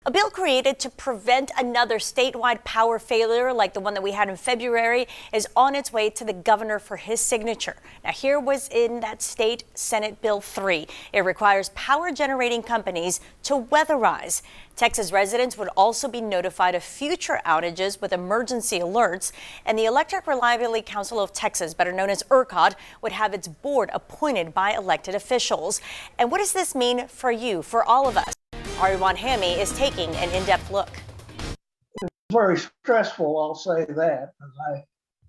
A bill created to prevent another statewide power failure like the one that we had in February is on its way to the governor for his signature. Now, here was in that state Senate Bill 3. It requires power generating companies to weatherize. Texas residents would also be notified of future outages with emergency alerts, and the Electric Reliability Council of Texas, better known as ERCOT, would have its board appointed by elected officials. And what does this mean for you, for all of us? Ariwan Hammy is taking an in-depth look. It's very stressful, I'll say that.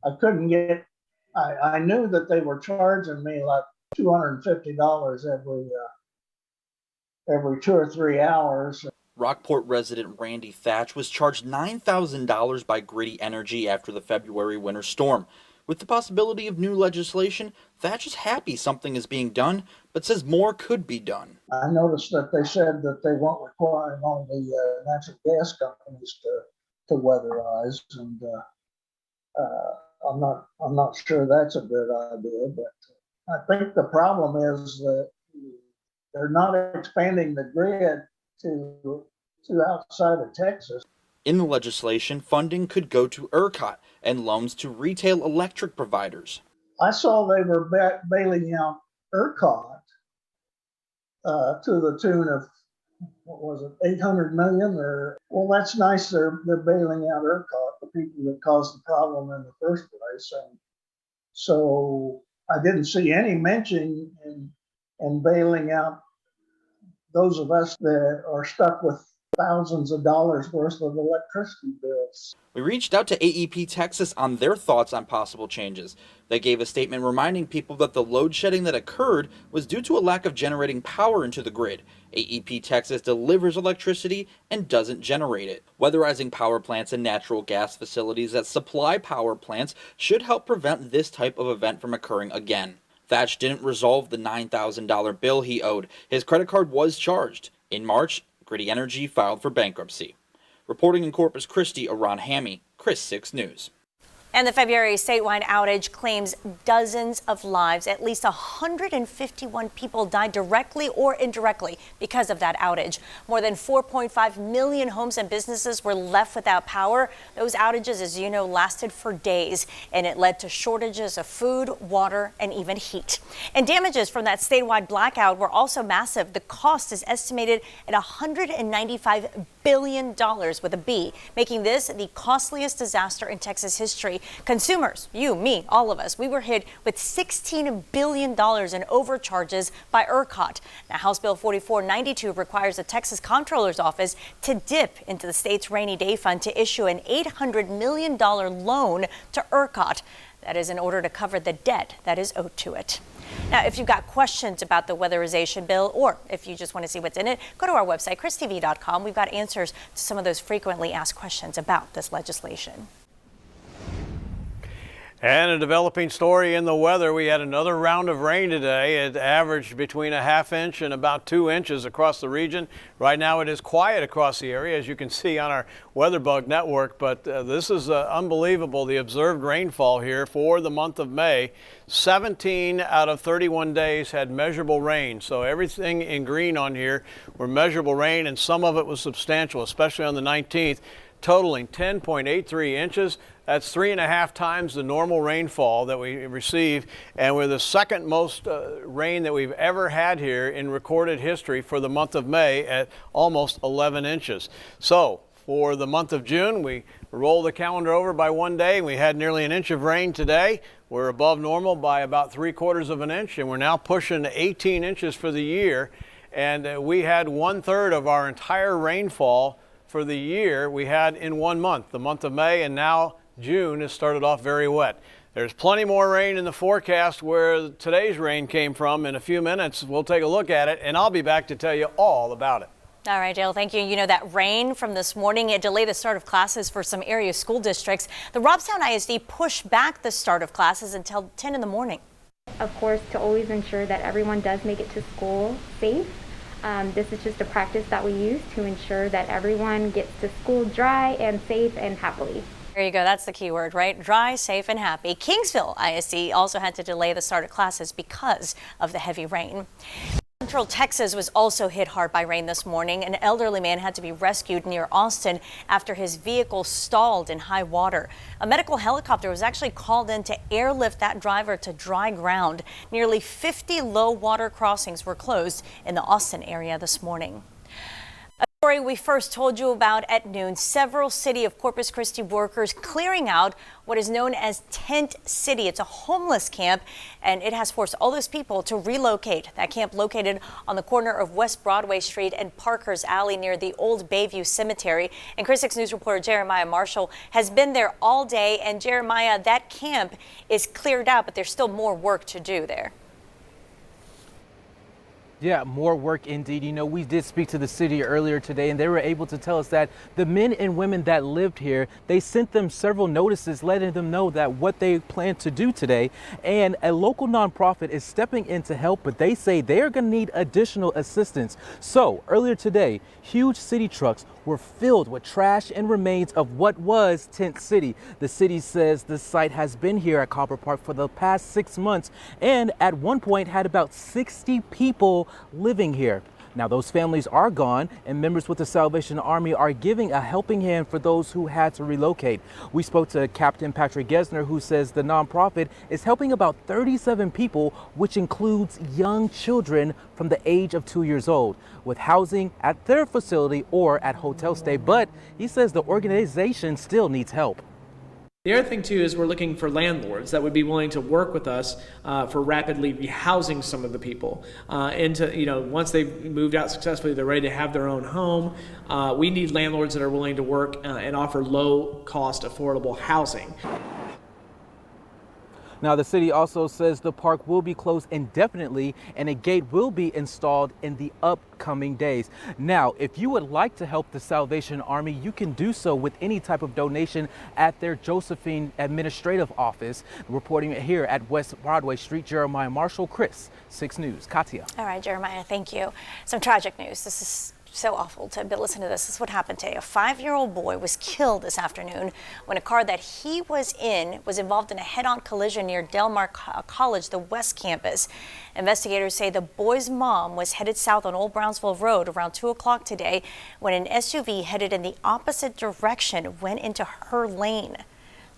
I couldn't get, I knew that they were charging me like $250 every 2 or 3 hours. Rockport resident Randy Thatch was charged $9,000 by Gritty Energy after the February winter storm. With the possibility of new legislation, Thatch is happy something is being done, but says more could be done. I noticed that they said that they weren't requiring all the natural gas companies to weatherize, and I'm not sure that's a good idea. But I think the problem is that they're not expanding the grid to outside of Texas. In the legislation, funding could go to ERCOT and loans to retail electric providers. I saw they were bailing out ERCOT to the tune of, what was it, 800 million? Well, that's nice. They're bailing out ERCOT, the people that caused the problem in the first place. And so I didn't see any mention in bailing out those of us that are stuck with thousands of dollars worth of electricity bills. We reached out to AEP Texas on their thoughts on possible changes. They gave a statement reminding people that the load shedding that occurred was due to a lack of generating power into the grid. AEP Texas delivers electricity and doesn't generate it. Weatherizing power plants and natural gas facilities that supply power plants should help prevent this type of event from occurring again. Thatch didn't resolve the $9,000 bill he owed. His credit card was charged. In March, Gritty Energy filed for bankruptcy. Reporting in Corpus Christi, Ariwan Hammy, Chris 6 News. And the February statewide outage claims dozens of lives. At least 151 people died directly or indirectly because of that outage. More than 4.5 million homes and businesses were left without power. Those outages, as you know, lasted for days, and it led to shortages of food, water, and even heat. And damages from that statewide blackout were also massive. The cost is estimated at $195 billion with a B, making this the costliest disaster in Texas history. Consumers, you, me, all of us, we were hit with $16 billion in overcharges by ERCOT. Now, House Bill 4492 requires the Texas Comptroller's Office to dip into the state's rainy day fund to issue an $800 million loan to ERCOT. That is in order to cover the debt that is owed to it. Now, if you've got questions about the weatherization bill, or if you just want to see what's in it, go to our website, christv.com. We've got answers to some of those frequently asked questions about this legislation. And a developing story in the weather. We had another round of rain today. It averaged between a ½ inch and about 2 inches across the region. Right now it is quiet across the area, as you can see on our WeatherBug network, but this is unbelievable, the observed rainfall here for the month of May. 17 out of 31 days had measurable rain, so everything in green on here were measurable rain, and some of it was substantial, especially on the 19th, totaling 10.83 inches. That's 3.5 times the normal rainfall that we receive, and we're the second most rain that we've ever had here in recorded history for the month of May at almost 11 inches. So for the month of June, we rolled the calendar over by 1 day, and we had nearly an inch of rain today. We're above normal by about 3/4 of an inch, and we're now pushing 18 inches for the year. And we had 1/3 of our entire rainfall for the year we had in 1 month, the month of May, and now June has started off very wet. There's plenty more rain in the forecast where today's rain came from. In a few minutes, we'll take a look at it, and I'll be back to tell you all about it. All right, Dale, thank you. You know, that rain from this morning, it delayed the start of classes for some area school districts. The Robstown ISD pushed back the start of classes until 10 in the morning. Of course, to always ensure that everyone does make it to school safe. This is just a practice that we use to ensure that everyone gets to school dry and safe and happily. There you go. That's the key word, right? Dry, safe, and happy. Kingsville ISD also had to delay the start of classes because of the heavy rain. Central Texas was also hit hard by rain this morning. An elderly man had to be rescued near Austin after his vehicle stalled in high water. A medical helicopter was actually called in to airlift that driver to dry ground. Nearly 50 low water crossings were closed in the Austin area this morning. A story we first told you about at noon. Several City of Corpus Christi workers clearing out what is known as Tent City. It's a homeless camp, and it has forced all those people to relocate. That camp located on the corner of West Broadway Street and Parker's Alley near the old Bayview Cemetery. And Chris 6 News reporter Jeremiah Marshall has been there all day. And Jeremiah, that camp is cleared out, but there's still more work to do there. Yeah, more work indeed. You know, we did speak to the city earlier today, and they were able to tell us that the men and women that lived here, they sent them several notices letting them know that what they plan to do today. And a local nonprofit is stepping in to help, but they say they are going to need additional assistance. So earlier today, huge city trucks were filled with trash and remains of what was Tent City. The city says the site has been here at Copper Park for the past 6 months and at one point had about 60 people living here. Now those families are gone, and members with the Salvation Army are giving a helping hand for those who had to relocate. We spoke to Captain Patrick Gesner, who says the nonprofit is helping about 37 people, which includes young children from the age of 2 years old, with housing at their facility or at hotel stay. But he says the organization still needs help. The other thing, too, is we're looking for landlords that would be willing to work with us for rapidly rehousing some of the people into, once they've moved out successfully, they're ready to have their own home. We need landlords that are willing to work and offer low-cost, affordable housing. Now, the city also says the park will be closed indefinitely and a gate will be installed in the upcoming days. Now, if you would like to help the Salvation Army, you can do so with any type of donation at their Josephine Administrative Office. Reporting here at West Broadway Street, Jeremiah Marshall, Chris 6 News. Katia. All right, Jeremiah, thank you. Some tragic news. This is so awful to listen to this. This is what happened today. A 5-year-old boy was killed this afternoon when a car that he was in was involved in a head-on collision near Del Mar College, the West Campus. Investigators say the boy's mom was headed south on Old Brownsville Road around 2 o'clock today when an SUV headed in the opposite direction went into her lane.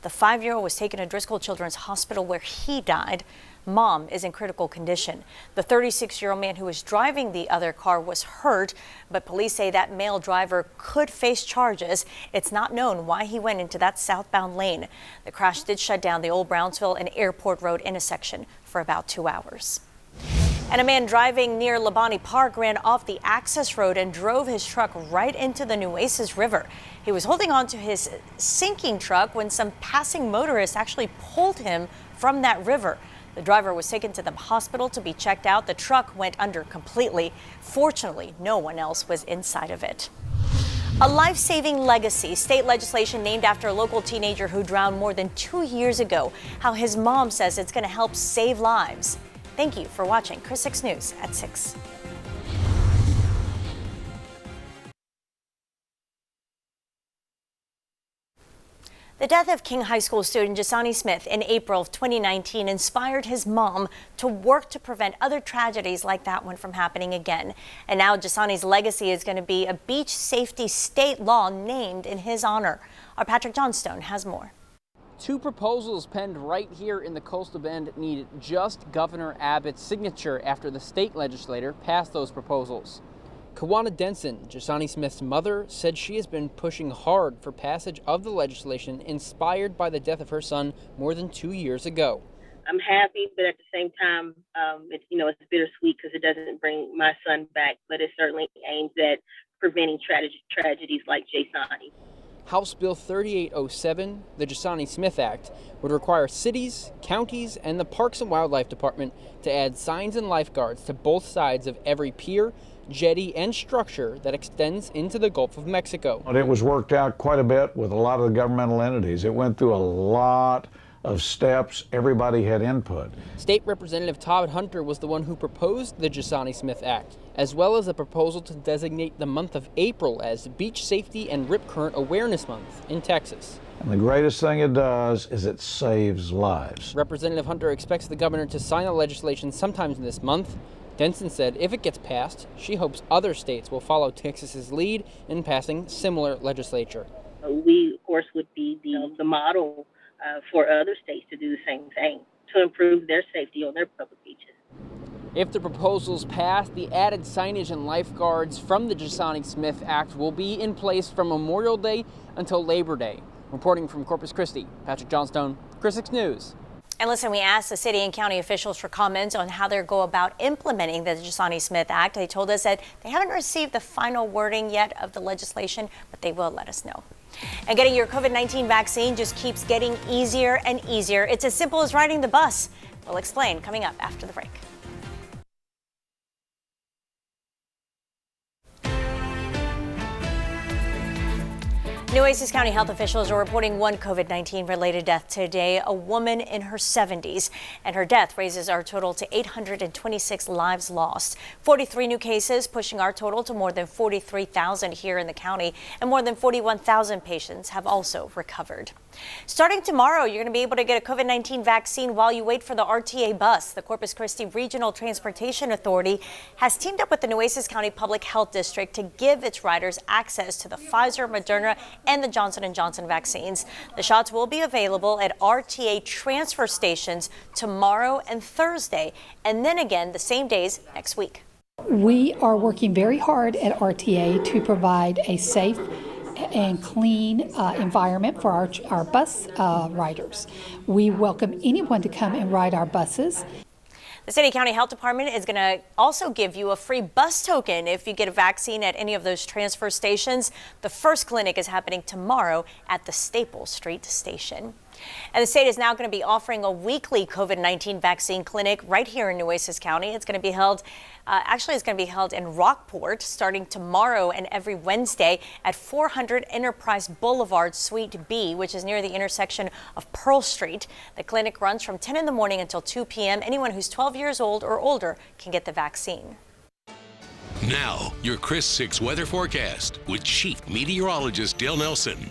The 5-year-old was taken to Driscoll Children's Hospital where he died. Mom is in critical condition. The 36-year-old man who was driving the other car was hurt, but police say that male driver could face charges. It's not known why he went into that southbound lane. The crash did shut down the Old Brownsville and Airport Road intersection for about 2 hours. And a man driving near Labonte Park ran off the access road and drove his truck right into the Nueces River. He was holding on to his sinking truck when some passing motorists actually pulled him from that river. The driver was taken to the hospital to be checked out. The truck went under completely. Fortunately, no one else was inside of it. A life-saving legacy. State legislation named after a local teenager who drowned more than 2 years ago. How his mom says it's going to help save lives. Thank you for watching Chris 6 News at 6. The death of King High School student Jasani Smith in April of 2019 inspired his mom to work to prevent other tragedies like that one from happening again. And now Jasani's legacy is going to be a beach safety state law named in his honor. Our Patrick Johnstone has more. 2 proposals penned right here in the Coastal Bend need just Governor Abbott's signature after the state legislature passed those proposals. Kawana Denson, Jasani Smith's mother, said she has been pushing hard for passage of the legislation inspired by the death of her son more than 2 years ago. I'm happy, but at the same time, it's bittersweet because it doesn't bring my son back, but it certainly aims at preventing tragedies like Jasani. House Bill 3807, the Jasani Smith Act, would require cities, counties, and the Parks and Wildlife Department to add signs and lifeguards to both sides of every pier, jetty, and structure that extends into the Gulf of Mexico. It was worked out quite a bit with a lot of the governmental entities. It went through a lot of steps. Everybody had input. State Representative Todd Hunter was the one who proposed the Jasani Smith Act, as well as a proposal to designate the month of April as Beach Safety and Rip Current Awareness Month in Texas. And the greatest thing it does is it saves lives. Representative Hunter expects the governor to sign the legislation sometime this month. Denson said if it gets passed, she hopes other states will follow Texas's lead in passing similar legislation. We, of course, would be the model for other states to do the same thing to improve their safety on their public beaches. If the proposals pass, the added signage and lifeguards from the Jasani Smith Act will be in place from Memorial Day until Labor Day. Reporting from Corpus Christi, Patrick Johnstone, Chris 6 News. And listen, we asked the city and county officials for comments on how they go about implementing the Jasani Smith Act. They told us that they haven't received the final wording yet of the legislation, but they will let us know. And getting your COVID-19 vaccine just keeps getting easier and easier. It's as simple as riding the bus. We'll explain coming up after the break. Nueces County health officials are reporting one COVID-19 related death today, a woman in her 70s, and her death raises our total to 826 lives lost. 43 new cases, pushing our total to more than 43,000 here in the county, and more than 41,000 patients have also recovered. Starting tomorrow, you're going to be able to get a COVID-19 vaccine while you wait for the RTA bus. The Corpus Christi Regional Transportation Authority has teamed up with the Nueces County Public Health District to give its riders access to the Pfizer, Moderna, and the Johnson & Johnson vaccines. The shots will be available at RTA transfer stations tomorrow and Thursday, and then again the same days next week. We are working very hard at RTA to provide a safe and clean environment for our bus riders. We welcome anyone to come and ride our buses. The City County Health Department is going to also give you a free bus token if you get a vaccine at any of those transfer stations. The first clinic is happening tomorrow at the Staple Street station. And the state is now going to be offering a weekly COVID-19 vaccine clinic right here in Nueces County. It's going to be held, it's going to be held in Rockport starting tomorrow and every Wednesday at 400 Enterprise Boulevard, Suite B, which is near the intersection of Pearl Street. The clinic runs from 10 in the morning until 2 p.m. Anyone who's 12 years old or older can get the vaccine. Now, your Chris 6 weather forecast with Chief Meteorologist Dale Nelson.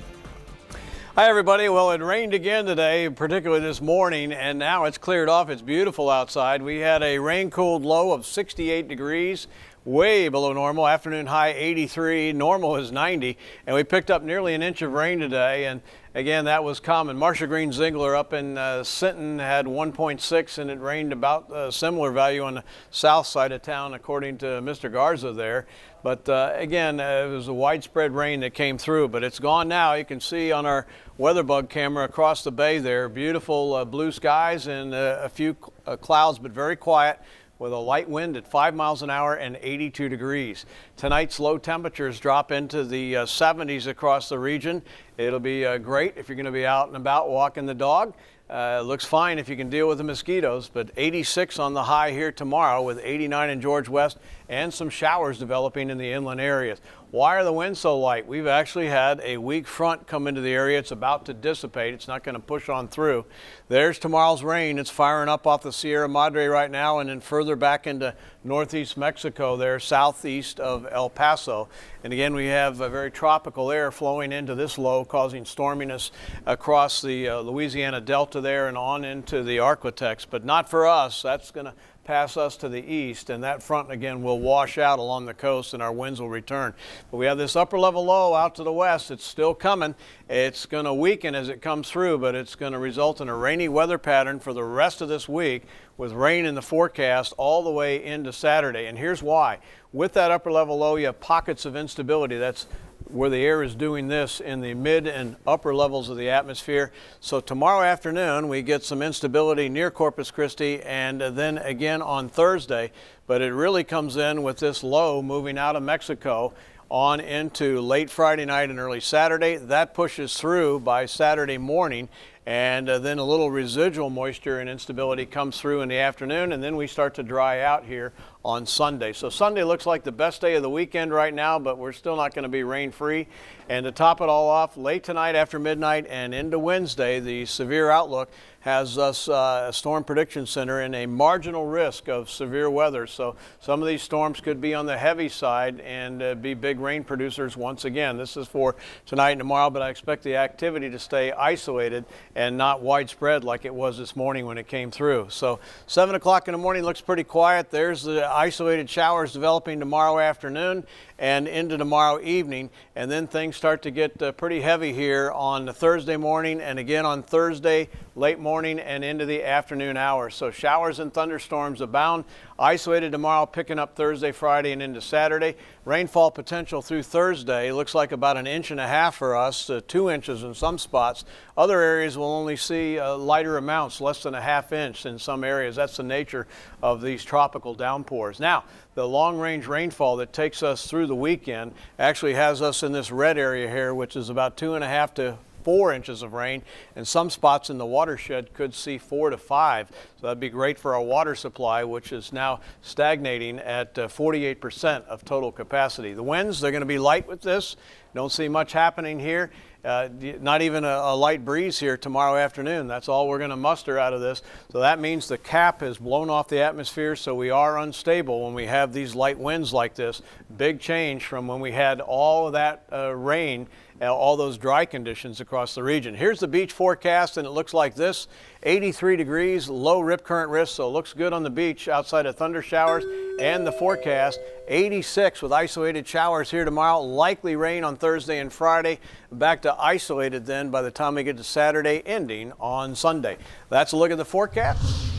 Hi, everybody. Well, it rained again today, particularly this morning, and now it's cleared off. It's beautiful outside. We had a rain-cooled low of 68 degrees, way below normal. Afternoon high 83, normal is 90, and we picked up nearly an inch of rain today. And again, that was common. Marcia Green Ziegler up in Sinton had 1.6, and it rained about a similar value on the south side of town, according to Mr. Garza there. But again, it was a widespread rain that came through, but it's gone now. You can see on our WeatherBug camera across the bay there, beautiful blue skies and a few clouds, but very quiet, with a light wind at 5 miles an hour and 82 degrees. Tonight's low temperatures drop into the 70s across the region. It'll be great if you're going to be out and about walking the dog. Looks fine if you can deal with the mosquitoes, but 86 on the high here tomorrow with 89 in George West and some showers developing in the inland areas. Why are the winds so light? We've actually had a weak front come into the area. It's about to dissipate. It's not going to push on through. There's tomorrow's rain. It's firing up off the Sierra Madre right now and then further back into northeast Mexico there, southeast of El Paso. And again, we have a very tropical air flowing into this low, causing storminess across the Louisiana Delta there and on into the Arklatex, but not for us. That's going to pass us to the east, and that front again will wash out along the coast and our winds will return. But we have this upper level low out to the west. It's still coming. It's going to weaken as it comes through, but it's going to result in a rainy weather pattern for the rest of this week, with rain in the forecast all the way into Saturday. And here's why. With that upper level low, you have pockets of instability. That's where the air is doing this in the mid and upper levels of the atmosphere. So tomorrow afternoon we get some instability near Corpus Christi, and then again on Thursday, but it really comes in with this low moving out of Mexico on into late Friday night and early Saturday. That pushes through by Saturday morning, and then a little residual moisture and instability comes through in the afternoon, and then we start to dry out here on Sunday. So Sunday looks like the best day of the weekend right now, but we're still not going to be rain-free. And to top it all off, late tonight after midnight and into Wednesday, the severe outlook has us, a Storm Prediction Center, in a marginal risk of severe weather. So some of these storms could be on the heavy side and be big rain producers once again. This is for tonight and tomorrow, but I expect the activity to stay isolated and not widespread like it was this morning when it came through. So 7 o'clock in the morning looks pretty quiet. There's the isolated showers developing tomorrow afternoon and into tomorrow evening, and then things start to get pretty heavy here on the Thursday morning and again on Thursday late morning and into the afternoon hours. So showers and thunderstorms abound, isolated tomorrow, picking up Thursday, Friday, and into Saturday. Rainfall potential through Thursday looks like about 1.5 inches for us, 2 inches in some spots. Other areas will only see lighter amounts, less than 1/2 inch in some areas. That's the nature of these tropical downpours. Now, the long-range rainfall that takes us through the weekend actually has us in this red area here, which is about 2.5 to 4 inches of rain, and some spots in the watershed could see 4 to 5. So that'd be great for our water supply, which is now stagnating at 48% of total capacity. The winds, they're going to be light with this. Don't see much happening here. Not even a light breeze here tomorrow afternoon. That's all we're going to muster out of this. So that means the cap has blown off the atmosphere, so we are unstable when we have these light winds like this. Big change from when we had all of that rain, all those dry conditions across the region. Here's the beach forecast, and it looks like this. 83 degrees, low rip current risk, so it looks good on the beach outside of thunder showers. And the forecast, 86 with isolated showers here tomorrow, likely rain on Thursday and Friday, back to isolated then by the time we get to Saturday, ending on Sunday. That's a look at the forecast.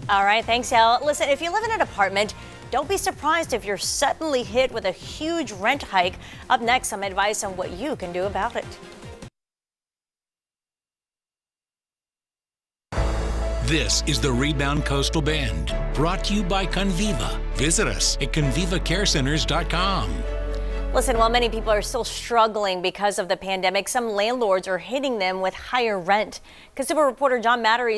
All right, thanks, Al. Listen, if you live in an apartment, don't be surprised if you're suddenly hit with a huge rent hike. Up next, some advice on what you can do about it. This is the Rebound Coastal Bend, brought to you by Conviva. Visit us at convivacarecenters.com. Listen, while many people are still struggling because of the pandemic, some landlords are hitting them with higher rent. Consumer reporter John Mattery